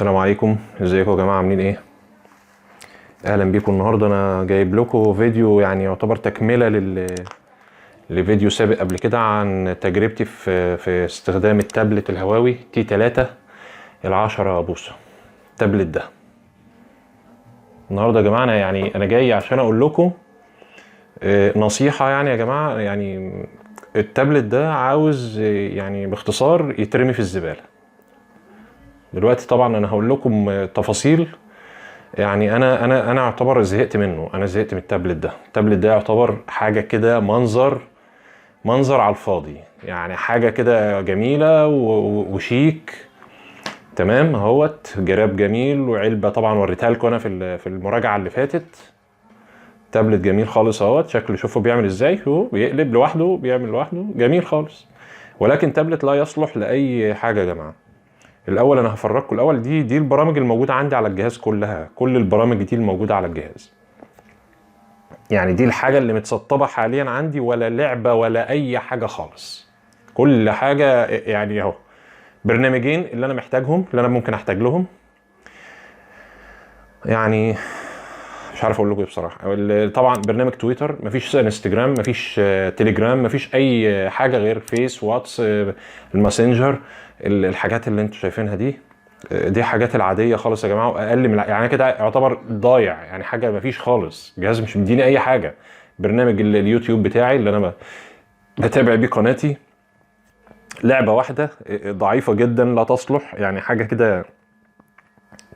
السلام عليكم، ازيكم يا جماعه؟ عاملين ايه؟ اهلا بيكم. النهارده انا جايب لكم فيديو يعني يعتبر تكمله لفيديو سابق قبل كده عن تجربتي في استخدام التابلت الهواوي تي 3 ال10 بوصه. التابلت ده النهارده يا جماعه انا جاي عشان اقول لكم نصيحه يعني يا جماعه. يعني التابلت ده عاوز يعني باختصار يترمي في الزباله. دلوقتي طبعا انا هقول لكم تفاصيل. يعني انا اعتبر زهقت منه. انا زهقت من التابلت ده. التابلت ده يعتبر حاجه كده منظر على الفاضي، يعني حاجه كده جميله وشيك. تمام اهوت جراب جميل وعلبه طبعا وريتها لكم انا في المراجعه اللي فاتت. تابلت جميل خالص اهوت. شكله شوفوا بيعمل ازاي، هو بيقلب لوحده بيعمل لوحده جميل خالص. ولكن تابلت لا يصلح لاي حاجه يا جماعه. الاول انا هفرجكم الاول دي البرامج الموجوده عندي على الجهاز كلها. كل البرامج دي الموجوده على الجهاز، يعني دي الحاجه اللي متسطبه حاليا عندي، ولا لعبه ولا اي حاجه خالص. كل حاجه يعني اهو برنامجين اللي انا محتاجهم، اللي انا ممكن احتاج لهم. يعني مش عارف اقول لكم ايه بصراحه. طبعا برنامج تويتر، مفيش انستجرام، مفيش تليجرام، مفيش اي حاجه غير فيس، واتس، الماسنجر، الحاجات اللي انتوا شايفينها دي حاجات العاديه خالص يا جماعه. واقل من يعني كده يعتبر ضايع، يعني حاجه مفيش خالص. جهاز مش مديني اي حاجه. برنامج اليوتيوب بتاعي اللي انا بتابع بيه قناتي، لعبه واحده ضعيفه جدا لا تصلح، يعني حاجه كده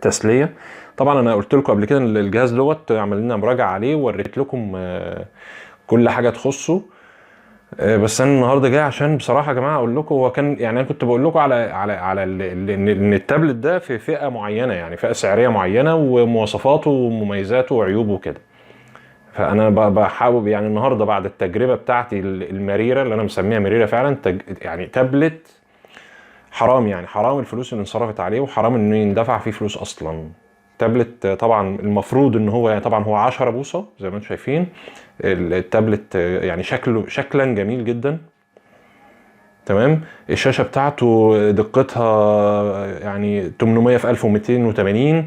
تسليه. طبعا انا قلت لكم قبل كده ان الجهاز دوت عمل لنا مراجعه عليه ووريت لكم كل حاجه تخصه. بس انا النهارده جاي عشان بصراحه يا جماعه اقول لكم. هو كان يعني انا كنت بقول لكم على ان التابلت ده في فئه معينه، يعني فئه سعريه معينه ومواصفاته ومميزاته وعيوبه وكده. فانا بحاول يعني النهارده بعد التجربه بتاعتي المريره اللي انا مسميها مريره فعلا، يعني تابلت حرام، يعني حرام الفلوس اللي انصرفت عليه، وحرام انه يندفع فيه فلوس اصلا. تابلت طبعا المفروض ان هو يعني طبعا هو 10 بوصه زي ما انتم شايفين. التابلت يعني شكلا جميل جدا. تمام. الشاشه بتاعته دقتها يعني 800 في 1280،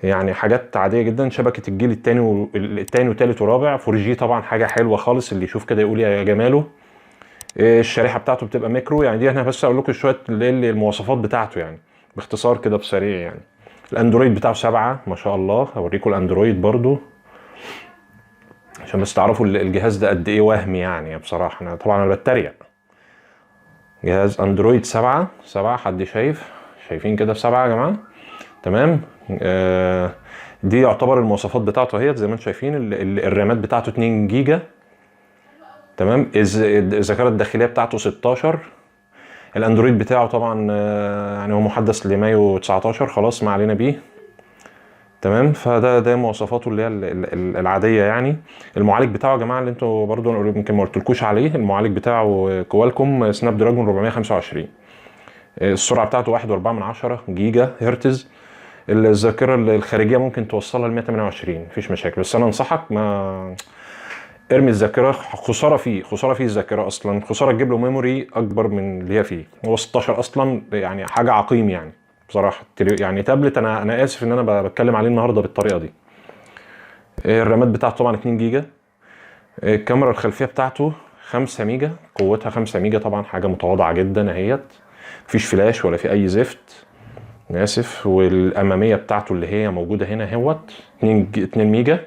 يعني حاجات عاديه جدا. شبكه الجيل الثاني والثالث ورابع 4G طبعا، حاجه حلوه خالص. اللي يشوف كده يقول يا جماله. الشريحه بتاعته بتبقى ميكرو، يعني دي انا بس اقول لكم شويه المواصفات بتاعته يعني باختصار كده بسريع. يعني الاندرويد بتاعه 7 ما شاء الله. هوريكم الاندرويد برضو عشان بس تعرفوا الجهاز ده قد ايه وهمي. يعني بصراحه انا طبعا بتريق. جهاز اندرويد 7 حد شايفين كده 7 يا جماعه؟ تمام. دي يعتبر المواصفات بتاعته اهي زي ما انتم شايفين. الرامات بتاعته 2 جيجا. تمام. الذاكره الداخليه بتاعته 16. الاندرويد بتاعه طبعا يعني هو محدث لمايو 19، خلاص ما علينا بيه. تمام. ده مواصفاته اللي هي العاديه يعني. المعالج بتاعه يا جماعه اللي انتوا برضو يمكن ما قلتلكوش عليه، المعالج بتاعه كوالكوم سناب دراجون 425. السرعه بتاعته 1.4 جيجا هرتز. الذاكره الخارجيه ممكن توصلها ل 128، مفيش مشاكل. بس انا انصحك ما ارمي الذاكره. خساره فيه الذاكره اصلا. خساره تجيب له ميموري اكبر من اللي هي فيه. هو 16 اصلا، يعني حاجه عقيم يعني بصراحه. يعني تابلت انا اسف ان انا بتكلم عليه النهارده بالطريقه دي. الرامات بتاعته طبعا 2 جيجا. الكاميرا الخلفيه بتاعته 5 ميجا، قوتها 5 ميجا طبعا، حاجه متواضعه جدا اهيت. مفيش فلاش ولا في اي زفت، انا اسف. والاماميه بتاعته اللي هي موجوده هنا اهوت 2 ميجا.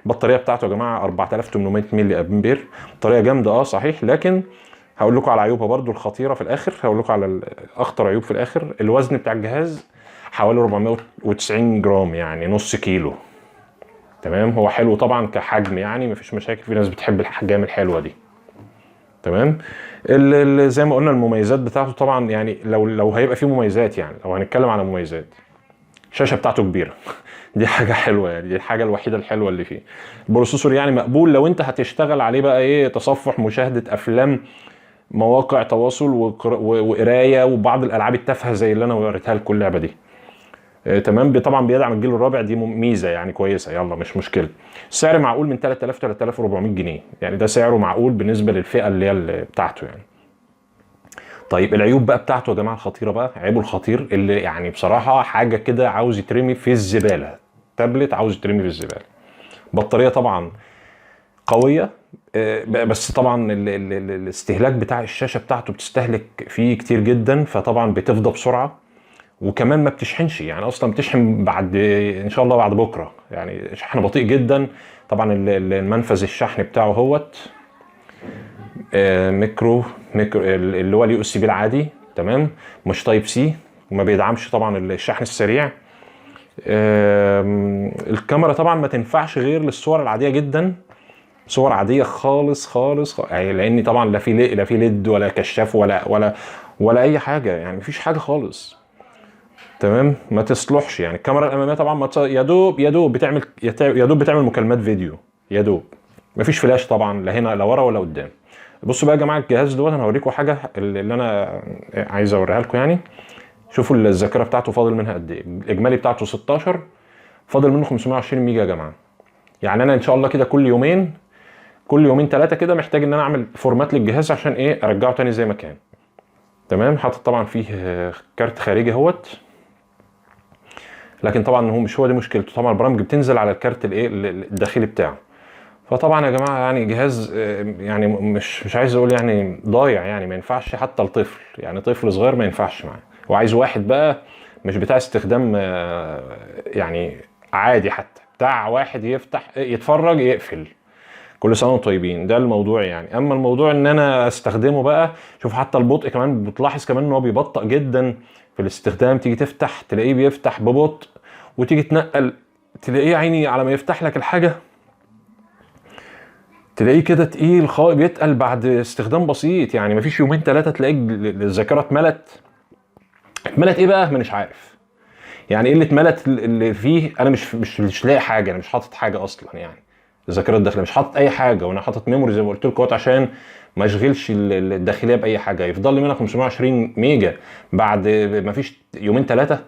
البطاريه بتاعته يا جماعه 4800 ملي امبير. بطاريه جامده صحيح، لكن هقول لكم على عيوبها برضو الخطيره في الاخر. هقول لكم على اخطر عيوب في الاخر. الوزن بتاع الجهاز حوالي 490 جرام، يعني نص كيلو. تمام. هو حلو طبعا كحجم، يعني مفيش مشاكل. في ناس بتحب الاحجام الحلوه دي. تمام. زي ما قلنا المميزات بتاعته طبعا، يعني لو هيبقى فيه مميزات، يعني لو هنتكلم على مميزات، الشاشه بتاعته كبيره. دي حاجه حلوه، يعني دي الحاجه الوحيده الحلوه اللي فيه. البروسيسور يعني مقبول لو انت هتشتغل عليه بقى ايه، تصفح، مشاهده افلام، مواقع تواصل وقرايه وبعض الالعاب التافهه زي اللي انا وريتها لكم اللعبه دي. تمام. طبعا بيدعم الجيل الرابع، دي ميزه يعني كويسه، يلا مش مشكله. السعر معقول من 3000 3400 جنيه، يعني ده سعره معقول بالنسبه للفئه اللي هي بتاعته يعني. طيب العيوب بقى بتاعته يا جماعه الخطيره بقى، عيبه الخطير اللي يعني بصراحه حاجه كده عاوز يترمي في الزباله، تابلت عاوز يترمي في الزباله. بطاريه طبعا قويه، بس طبعا الاستهلاك بتاع الشاشه بتاعته بتستهلك فيه كتير جدا، فطبعا بتفضى بسرعه، وكمان ما بتشحنش، يعني اصلا بتشحن بعد ان شاء الله بعد بكره، يعني شحن بطيء جدا. طبعا المنفذ الشحن بتاعه هوت ميكرو اللي هو اليو اس بي العادي، تمام، مش تايب سي، وما بيدعمش طبعا الشحن السريع. الكاميرا طبعا ما تنفعش غير للصور العاديه جدا، صور عاديه خالص خالص، يعني لان طبعا لا في ليد ولا كشاف ولا اي حاجه، يعني مفيش حاجه خالص، تمام، ما تصلحش. يعني الكاميرا الاماميه طبعا ما يا دوب بتعمل مكالمات فيديو، يا دوب، مفيش فلاش طبعا، لا هنا لا ورا ولا قدام. بصوا بقى يا جماعه الجهاز دوت، انا هوريكم حاجه اللي انا عايز اوريها لكم. يعني شوفوا الذاكره بتاعته فاضل منها قد ايه. الاجمالي بتاعته 16، فاضل منه 520 ميجا يا جماعه. يعني انا ان شاء الله كده كل يومين 3 كده محتاج ان انا اعمل فورمات للجهاز عشان ايه ارجعه تاني زي ما كان، تمام. حاطط طبعا فيه كارت خارجي اهوت، لكن طبعا هو مش هو دي مشكلته، طبعا البرامج بتنزل على الكارت الايه الداخلي بتاعه. فطبعا يا جماعه يعني جهاز يعني مش عايز اقول يعني ضايع، يعني ما ينفعش حتى الطفل، يعني طفل صغير ما ينفعش معاه، وعايز واحد بقى مش بتاع استخدام يعني عادي، حتى بتاع واحد يفتح يتفرج يقفل، كل سنه وانتم طيبين، ده الموضوع يعني. اما الموضوع ان انا استخدمه بقى، شوف حتى البطء كمان، بتلاحظ كمان ان هو بيبطئ جدا في الاستخدام، تيجي تفتح تلاقيه بيفتح ببطء، وتيجي تنقل تلاقيه عيني على ما يفتح لك الحاجه تلاقيه كده تقيل خالص، بيتقل بعد استخدام بسيط، يعني مفيش يومين 3 تلاقيك الذاكره اتملت ايه بقى مش عارف، يعني ايه اللي اتملت اللي فيه. انا مش لاقي حاجه، انا مش حاطط حاجه اصلا، يعني الذاكره الداخليه مش حاطط اي حاجه، وانا حاطط ميموري زي ما قلت لكم عشان ما اشغلش الداخليه باي حاجه، يفضل لي منها 520 ميجا بعد ما فيش يومين 3.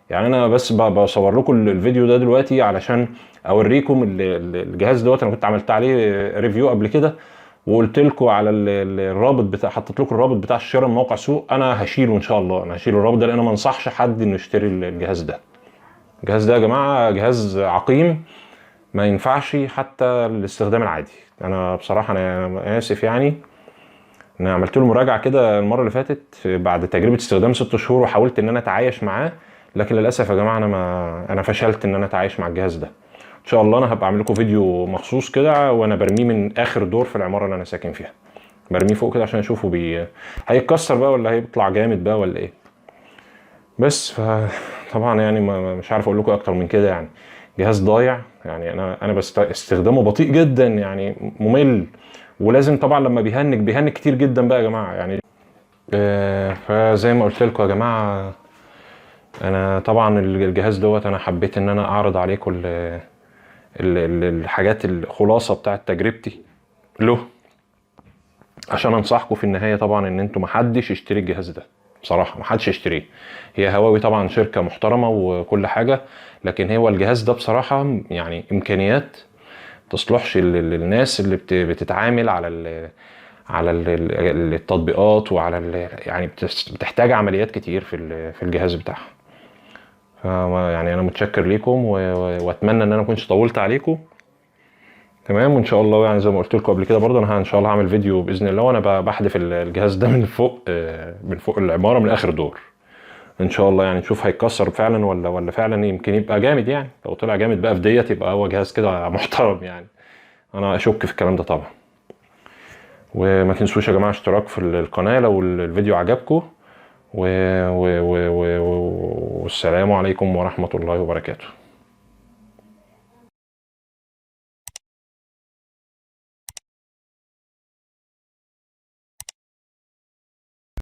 يعني انا بس بصور لكم الفيديو ده دلوقتي علشان اوريكم الجهاز دوت. انا كنت عملت عليه ريفيو قبل كده، وقلت لكم على الرابط بتاع، حطيت لكم الرابط بتاع الشراء من موقع سوق، انا هشيله ان شاء الله، انا هشيل الرابط ده، لان انا ما انصحش حد انه يشتري الجهاز ده. الجهاز ده يا جماعه جهاز عقيم، ما ينفعش حتى الاستخدام العادي. انا بصراحه انا اسف، يعني انا عملت له مراجعه كده المره اللي فاتت بعد تجربه استخدام 6 شهور، وحاولت ان انا اتعايش معاه، لكن للاسف يا جماعه انا فشلت ان انا اتعايش مع الجهاز ده. ان شاء الله انا هبقى اعمل لكم فيديو مخصوص كده وانا برميه من اخر دور في العماره اللي انا ساكن فيها، برميه فوق كده عشان اشوفه هيتكسر بقى ولا هيطلع جامد بقى ولا ايه. بس فطبعا يعني مش عارف اقول لكم اكتر من كده، يعني جهاز ضايع، يعني انا بس استخدامه بطيء جدا، يعني ممل، ولازم طبعا لما بيهنج كتير جدا بقى يا جماعه يعني. فزي ما قلت لكم يا جماعه، انا طبعا الجهاز دوت انا حبيت ان انا اعرض عليكم الحاجات الخلاصه بتاعه تجربتي له، عشان انصحكم في النهايه طبعا ان انتم محدش يشتري الجهاز ده بصراحه، محدش يشتريه. هي هواوي طبعا شركه محترمه وكل حاجه، لكن هو الجهاز ده بصراحه يعني امكانيات تصلحش للناس اللي بتتعامل على التطبيقات، وعلى يعني بتحتاج عمليات كتير في الجهاز بتاعها. يعني انا متشكر ليكم، واتمنى ان انا كنتش طولت عليكم، تمام. وان شاء الله يعني زي ما قلت لكم قبل كده برضه، انا ان شاء الله هعمل فيديو باذن الله وانا بحذف الجهاز ده من فوق العماره من اخر دور ان شاء الله، يعني نشوف هيتكسر فعلا ولا فعلا يمكن يبقى جامد. يعني لو طلع جامد بقى في ديت يبقى هو جهاز كده محترم، يعني انا اشك في الكلام ده طبعا. وما تنسوش يا جماعه اشتراك في القناه لو الفيديو عجبكم، والسلام عليكم ورحمه الله وبركاته.